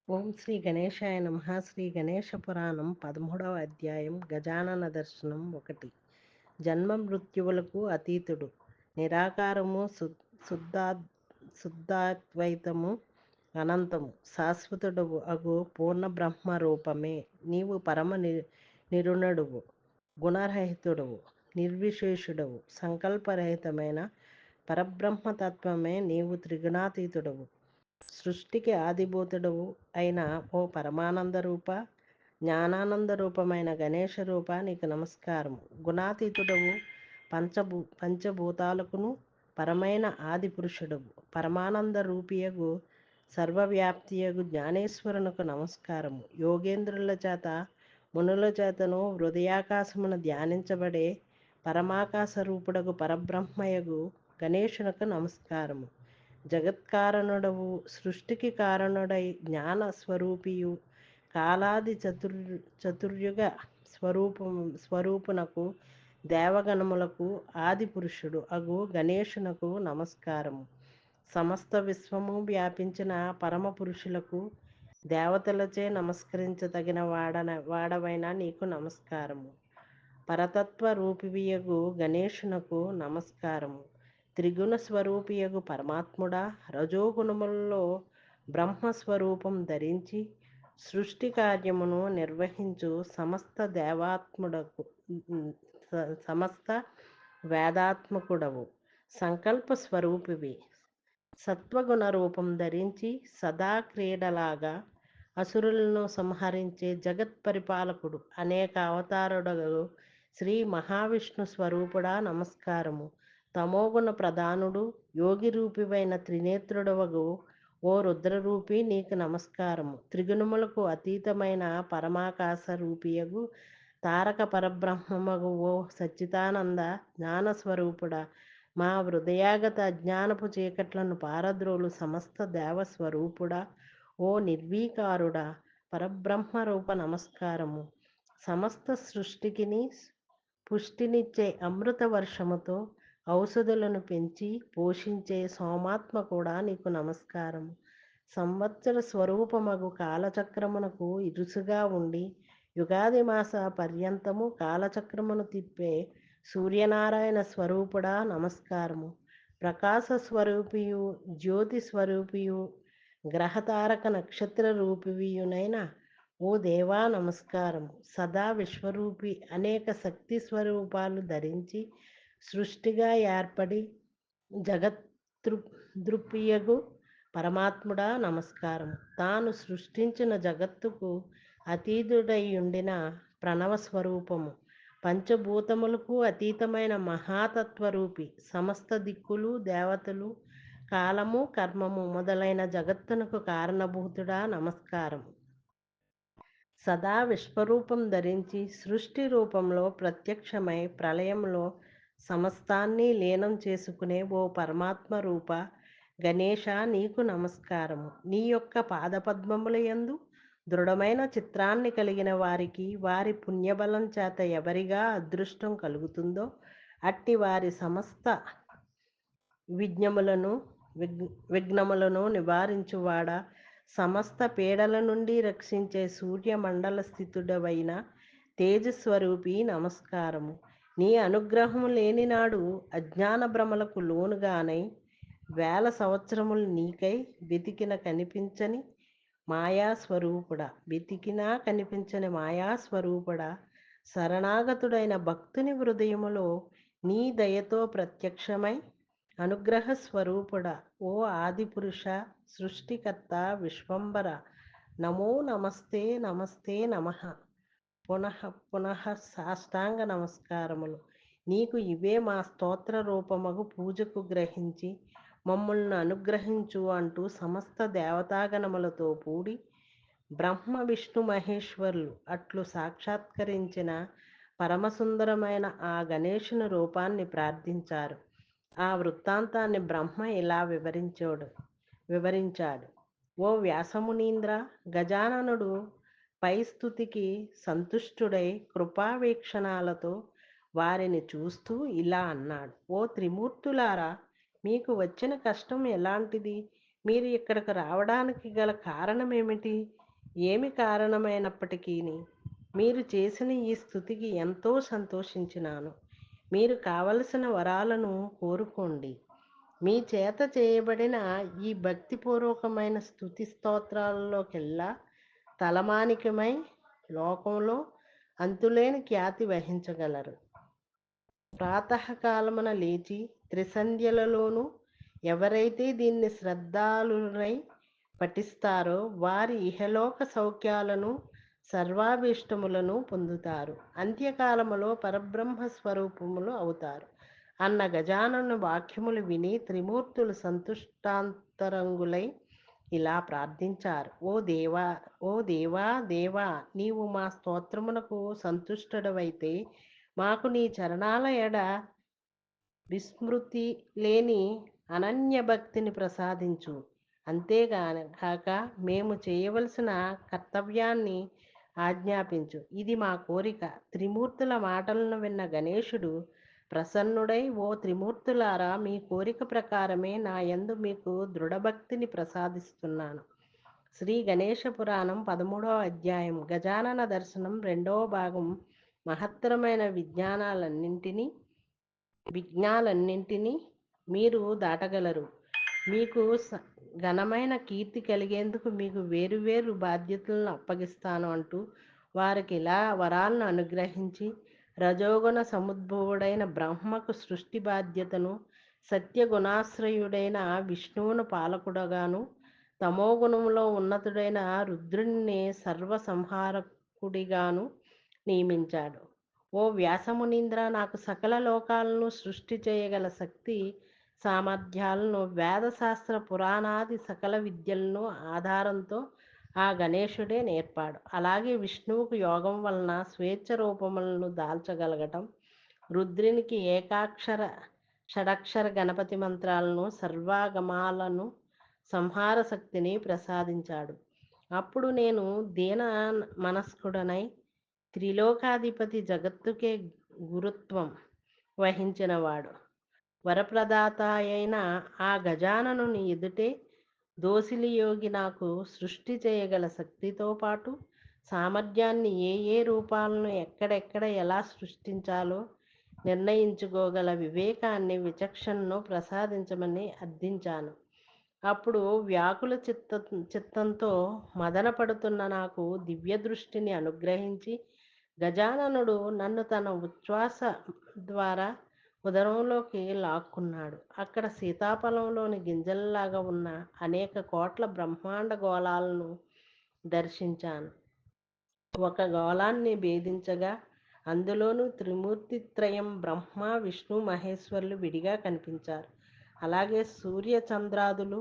ఓం శ్రీ గణేశాయ నమః. శ్రీ గణేశ పురాణం 13వ అధ్యాయం. గజానన దర్శనం 1. జన్మ మృత్యువులకు అతీతుడు, నిరాకారము, శుద్ధాద్వైతము, అనంతము, శాశ్వతుడు అగు పూర్ణ బ్రహ్మ రూపమే. నీవు పరమ నిరుణుడువు, గుణరహితుడువు, నిర్విశేషుడవు, సంకల్పరహితమైన పరబ్రహ్మతత్వమే. నీవు త్రిగుణాతీతుడవు, సృష్టికి ఆదిభూతుడవు అయిన ఓ పరమానంద రూప, జ్ఞానానంద రూపమైన గణేశ రూప, నీకు నమస్కారము. గుణాతీతుడవు, పంచభూతాలకును పరమైన ఆది పురుషుడవు, పరమానంద రూపియగు సర్వవ్యాప్తియగు జ్ఞానేశ్వరునకు నమస్కారము. యోగేంద్రుల చేత మునుల చేతను హృదయాకాశమున ధ్యానించబడే పరమాకాశ రూపుడగు పరబ్రహ్మయగు గణేశునకు నమస్కారము. జగత్కారణుడవు, సృష్టికి కారణుడై జ్ఞాన స్వరూపియు, కాలాది చతుర్యుగ స్వరూపునకు, దేవగణములకు ఆది పురుషుడు అగు గణేశునకు నమస్కారము. సమస్త విశ్వము వ్యాపించిన పరమ పురుషులకు, దేవతలచే నమస్కరించదగిన వాడవైన నీకు నమస్కారము. పరతత్వ రూపియగు గణేశునకు నమస్కారము. త్రిగుణ స్వరూపియగు పరమాత్ముడా, రజోగుణములలో బ్రహ్మస్వరూపం ధరించి సృష్టి కార్యమును నిర్వహించు సమస్త వేదాత్మకుడవు, సంకల్ప స్వరూపివి. సత్వగుణ రూపం ధరించి సదా క్రీడలాగా అసురులను సంహరించే జగత్ పరిపాలకుడు, అనేక అవతారుడగు శ్రీ మహావిష్ణు స్వరూపుడా నమస్కారము. తమోగుణ ప్రధానుడు, యోగి రూపివైన త్రినేత్రుడవగు ఓ రుద్రరూపి, నీకు నమస్కారము. త్రిగుణములకు అతీతమైన పరమాకాశ రూపియగు తారక పరబ్రహ్మమగు ఓ సచ్చిదానంద జ్ఞానస్వరూపుడా, మా హృదయాగత అజ్ఞానపు చీకట్లను పారద్రోలు సమస్త దేవస్వరూపుడా, ఓ నిర్వీకారుడా, పరబ్రహ్మరూప నమస్కారము. సమస్త సృష్టికిని పుష్టినిచ్చే అమృత వర్షముతో ఔషధులను పెంచి పోషించే సోమాత్మ కూడా నీకు నమస్కారము. సంవత్సర స్వరూపమగు కాలచక్రమునకు ఇరుసుగా ఉండి యుగాది మాస పర్యంతము కాలచక్రమును తిప్పే సూర్యనారాయణ స్వరూపుడా నమస్కారము. ప్రకాశ స్వరూపియు, జ్యోతి స్వరూపియు, గ్రహతారక నక్షత్ర రూపియునైన ఓ దేవా నమస్కారము. సదా విశ్వరూపి అనేక శక్తి స్వరూపాలు ధరించి సృష్టిగా ఏర్పడి జగద్రూపియగు పరమాత్ముడా నమస్కారము. తాను సృష్టించిన జగత్తుకు అతీతుడైయుండిన ప్రణవ స్వరూపము, పంచభూతములకు అతీతమైన మహాతత్వరూపి, సమస్త దిక్కులు, దేవతలు, కాలము, కర్మము మొదలైన జగత్తునకు కారణభూతుడా నమస్కారము. సదా విశ్వరూపం ధరించి సృష్టి రూపంలో ప్రత్యక్షమై ప్రళయంలో సమస్తాన్ని లీనం చేసుకునే ఓ పరమాత్మ రూప గణేశ, నీకు నమస్కారము. నీ యొక్క పాదపద్మముల యందు దృఢమైన చిత్రాన్ని కలిగిన వారికి వారి పుణ్యబలం చేత ఎవరిగా అదృష్టం కలుగుతుందో అట్టి వారి సమస్త విఘ్నములను విఘ్నములను నివారించువాడ, సమస్త పీడల నుండి రక్షించే సూర్యమండల స్థితుడవైన తేజస్వరూపి నమస్కారము. నీ అనుగ్రహము లేనినాడు అజ్ఞాన భ్రమలకు లోనుగానై వేల సంవత్సరములు నీకై వెతికినా కనిపించని మాయాస్వరూపుడా, శరణాగతుడైన భక్తుని హృదయములో నీ దయతో ప్రత్యక్షమై అనుగ్రహ స్వరూపుడా, ఓ ఆదిపురుష, సృష్టికర్త, విశ్వంబర, నమో నమస్తే నమస్తే నమః. పునః పునః సాష్టాంగ నమస్కారములు. నీకు ఇవే మా స్తోత్ర రూపమగు పూజకు గ్రహించి మమ్మల్ని అనుగ్రహించు అంటూ సమస్త దేవతాగణములతో కూడి బ్రహ్మ విష్ణు మహేశ్వరులు అట్లు సాక్షాత్కరించిన పరమసుందరమైన ఆ గణేశుని రూపాన్ని ప్రార్థించారు. ఆ వృత్తాంతాన్ని బ్రహ్మ ఇలా వివరించాడు. ఓ వ్యాసమునీంద్ర, గజాననుడు పై స్థుతికి సంతుష్టుడై కృపావీక్షణాలతో వారిని చూస్తూ ఇలా అన్నాడు. ఓ త్రిమూర్తులారా, మీకు వచ్చిన కష్టం ఎలాంటిది? మీరు ఇక్కడికి రావడానికి గల కారణం ఏమిటి? ఏమి కారణమైనప్పటికీని మీరు చేసిన ఈ స్థుతికి ఎంతో సంతోషించినాను. మీరు కావలసిన వరాలను కోరుకోండి. మీ చేత చేయబడిన ఈ భక్తిపూర్వకమైన స్థుతి స్తోత్రాలలోకెల్లా తలమానికమై లోకంలో అంతులేని ఖ్యాతి వహించగలరు. ప్రాతకాలమున లేచి త్రిసంధ్యలలోనూ ఎవరైతే దీన్ని శ్రద్ధాలురై పఠిస్తారో వారి ఇహలోక సౌఖ్యాలను సర్వాభీష్టములను పొందుతారు. అంత్యకాలములో పరబ్రహ్మ స్వరూపములు అవుతారు అన్న గజానన వాక్యములు విని త్రిమూర్తులు సంతుష్టాంతరంగులై ఇలా ప్రార్థించారు. ఓ దేవా దేవా, నీవు మా స్తోత్రమునకు సంతుష్టుడవైతే మాకు నీ చరణాల ఎడ విస్మృతి లేని అనన్య భక్తిని ప్రసాదించు. అంతేగాక మేము చేయవలసిన కర్తవ్యాన్ని ఆజ్ఞాపించు. ఇది మా కోరిక. త్రిమూర్తుల మాటలను విన్న గణేశుడు ప్రసన్నుడై, ఓ త్రిమూర్తులారా, మీ కోరిక ప్రకారమే నా యందు మీకు దృఢభక్తిని ప్రసాదిస్తున్నాను. శ్రీ గణేశ పురాణం 13వ అధ్యాయం గజానన దర్శనం 2వ భాగం. మహత్తరమైన విఘ్నాలన్నింటినీ మీరు దాటగలరు. మీకు ఘనమైన కీర్తి కలిగేందుకు మీకు వేరు బాధ్యతలను అప్పగిస్తాను అంటూ వారికి ఇలా వరాలను అనుగ్రహించి, రజోగుణ సముద్భవుడైన బ్రహ్మకు సృష్టి బాధ్యతను, సత్యగుణాశ్రయుడైన విష్ణువును పాలకుడగాను, తమోగుణంలో ఉన్నతుడైన రుద్రుణ్ణి సర్వసంహారకుడిగాను నియమించాడు. ఓ వ్యాసమునీంద్ర, నాకు సకల లోకాలను సృష్టి చేయగల శక్తి సామర్థ్యాలను, వేదశాస్త్ర పురాణాది సకల విద్యలను ఆధారంతో ఆ గణేశుడే నేర్పాడు. అలాగే విష్ణువుకు యోగం వలన స్వేచ్ఛ రూపములను దాల్చగలగటం, రుద్రునికి ఏకాక్షర షడక్షర గణపతి మంత్రాలను, సర్వాగమాలను సంహార శక్తిని ప్రసాదించాడు. అప్పుడు నేను దీన మనస్కుడనై త్రిలోకాధిపతి జగత్తుకే గురుత్వం వహించినవాడు వరప్రదాత అయిన ఆ గజాననుని ఎదుటే దోసిలి యోగి నాకు సృష్టి చేయగల శక్తితో పాటు సామర్థ్యాన్ని, ఏ రూపాలను ఎక్కడెక్కడ ఎలా సృష్టించాలో నిర్ణయించుకోగల వివేకాన్ని, విచక్షణను ప్రసాదించమని అర్థించాను. అప్పుడు వ్యాకుల చిత్తంతో మదన పడుతున్న నాకు దివ్య దృష్టిని అనుగ్రహించి గజాననుడు నన్ను తన ఉచ్ఛ్వాస ద్వారా ఉదరంలోకి లాక్కున్నాడు. అక్కడ సీతాఫలంలోని గింజల్లాగా ఉన్న అనేక కోట్ల బ్రహ్మాండ గోళాలను దర్శించాను. ఒక గోళాన్ని భేదించగా అందులోనూ త్రిమూర్తిత్రయం బ్రహ్మ, విష్ణు, మహేశ్వరులు విడిగా కనిపించారు. అలాగే సూర్య చంద్రాదులు,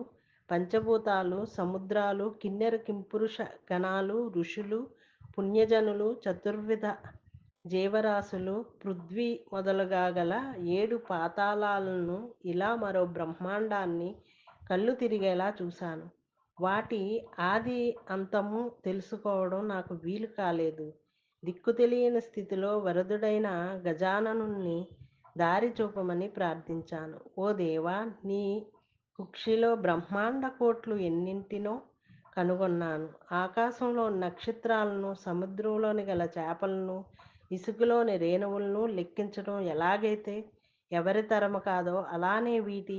పంచభూతాలు, సముద్రాలు, కిన్నెర కింపురుష గణాలు, ఋషులు, పుణ్యజనులు, చతుర్విధ జీవరాశులు, పృథ్వీ మొదలుగా గల 7 పాతాళాలను, ఇలా మరో బ్రహ్మాండాన్ని కళ్ళు తిరిగేలా చూశాను. వాటి ఆది అంతము తెలుసుకోవడం నాకు వీలు కాలేదు. దిక్కు తెలియని స్థితిలో వరదుడైన గజాననుణ్ణి దారి చూపమని ప్రార్థించాను. ఓ దేవా, నీ కుక్షిలో బ్రహ్మాండ కోట్లు ఎన్నింటినో కనుగొన్నాను. ఆకాశంలో నక్షత్రాలను, సముద్రంలోని గల చేపలను, ఇసుకలోని రేణువులను లెక్కించడం ఎలాగైతే ఎవరి తరము కాదో, అలానే వీటి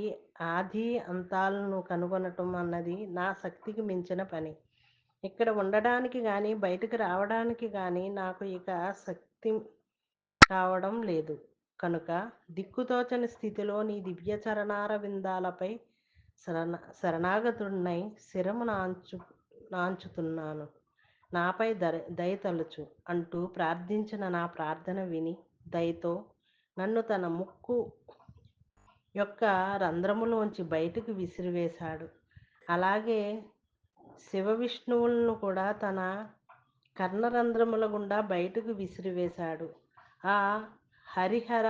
ఆది అంతాలను కనుగొనటం అన్నది నా శక్తికి మించిన పని. ఇక్కడ ఉండడానికి కానీ బయటకు రావడానికి కానీ నాకు ఇక శక్తి కావడం లేదు. కనుక దిక్కుతోచని స్థితిలో నీ దివ్య చరణార విందాలపై శరణాగతుడినై శిరము నాంచుతున్నాను. నాపై దయతలుచు అంటూ ప్రార్థించిన నా ప్రార్థన విని దయతో నన్ను తన ముక్కు యొక్క రంధ్రములోంచి బయటకు విసిరివేశాడు. అలాగే శివ విష్ణువులను కూడా తన కర్ణరంధ్రముల గుండా బయటకు విసిరివేశాడు. ఆ హరిహర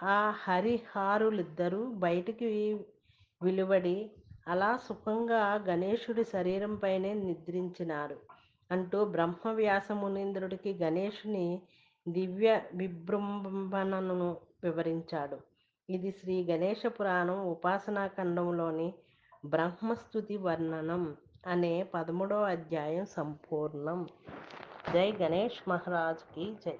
ఆ హరిహారులిద్దరూ బయటికి విలువడి అలా సుఖంగా గణేశుడి శరీరంపైనే నిద్రించినారు అంటూ బ్రహ్మ వ్యాస మునీంద్రుడికి గణేశుని దివ్య విజృంభణను వివరించాడు. ఇది శ్రీ గణేష పురాణం ఉపాసనా ఖండంలోని బ్రహ్మస్తుతి వర్ణనం అనే 13వ అధ్యాయం సంపూర్ణం. జై గణేష్ మహారాజ్కి జై.